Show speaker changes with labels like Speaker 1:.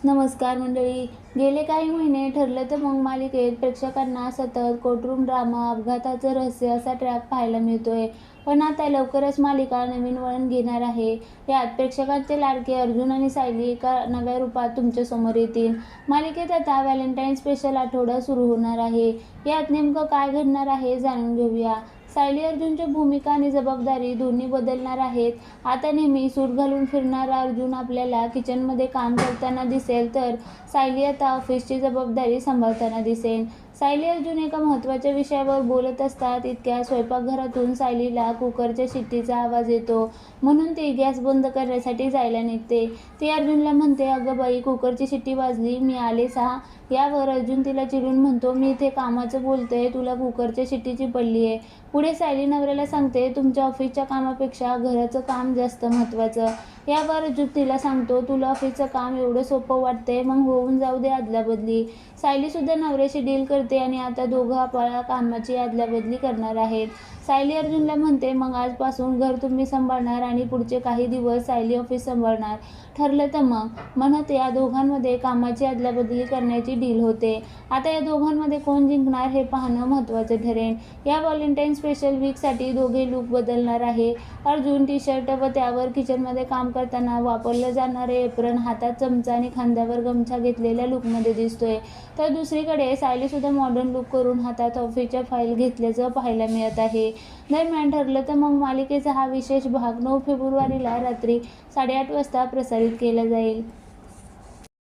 Speaker 1: नमस्कार मंडळी. गेले काही महिने ठरलं तर मग मालिकेत प्रेक्षकांना सतत कोर्टरूम ड्रामा, अपघाताचं रहस्य असा ट्रॅक पाहायला मिळतोय. पण आता लवकरच मालिका नवीन वळण घेणार आहे. यात प्रेक्षकांचे लाडके अर्जुन आणि सायली एका नव्या रूपात तुमच्यासमोर येतील. मालिकेत आता व्हॅलेंटाईन स्पेशल आठवडा सुरू होणार आहे. यात नेमकं काय घडणार आहे जाणून घेऊया. सायली अर्जुनची भूमिका आणि जबाबदारी दोन्ही बदलणार आहेत. आता नेहमी सूट घालून फिरणारा अर्जुन आपल्याला किचनमध्ये काम करताना दिसेल, तर सायली आता ऑफिसची जबाबदारी सांभाळताना दिसेल. सायली अर्जुन एका महत्त्वाच्या विषयावर बोलत असतात. इतक्या स्वयंपाकघरातून सायलीला कुकरच्या शिट्टीचा आवाज येतो, म्हणून ती गॅस बंद करण्यासाठी जायला निघते. ती अर्जुनला म्हणते, अगं बाई, कुकरची शिट्टी वाजली, मी आलेच हा. यावर अर्जुन तिला चिडून म्हणतो, मी इथे कामाचं बोलतोय, तुला कुकरच्या शिट्टीची पडली आहे. पुढे सायली नवऱ्याला सांगते, तुमच्या ऑफिसच्या कामापेक्षा घराचं काम जास्त महत्त्वाचं. यावर अर्जुन तिला सांगतो, तुला ऑफिसचं काम एवढं सोपं वाटतंय, मग होऊन जाऊ दे अदलाबदली. सायलीसुद्धा नवऱ्याशी डील करते आणि आता दोघं आपल्या कामाची अदलाबदली करणार आहेत. सायली अर्जुनला म्हणते, मग आजपासून घर तुम्ही सांभाळणार आणि पुढचे काही दिवस सायली ऑफिस सांभाळणार. ठरलं तर मग, म्हणत या दोघांमध्ये कामाची अदलाबदली करण्याची डील होते. आता या दोघांमध्ये कोण जिंकणार हे पाहणं महत्त्वाचं ठरेल. या व्हॅलेंटाईन स्पेशल वीकसाठी दोघे लूक बदलणार आहे. अर्जुन टी-शर्ट व त्यावर किचनमध्ये काम करताना वापरलं जाणारे एप्रण, हातात चमचा आणि खांद्यावर गमछा घेतलेल्या लूकमध्ये दिसतोय. तर दुसरीकडे सायलीसुद्धा मॉडर्न लूक करून हातात ऑफिसच्या फाईल घेतल्याचं पाहायला मिळत आहे. दरम्यान ठरलं तर मग मालिकेचा हा विशेष भाग 9 फेब्रुवारीला रात्री 8:30 वाजता प्रसारित केला जाईल.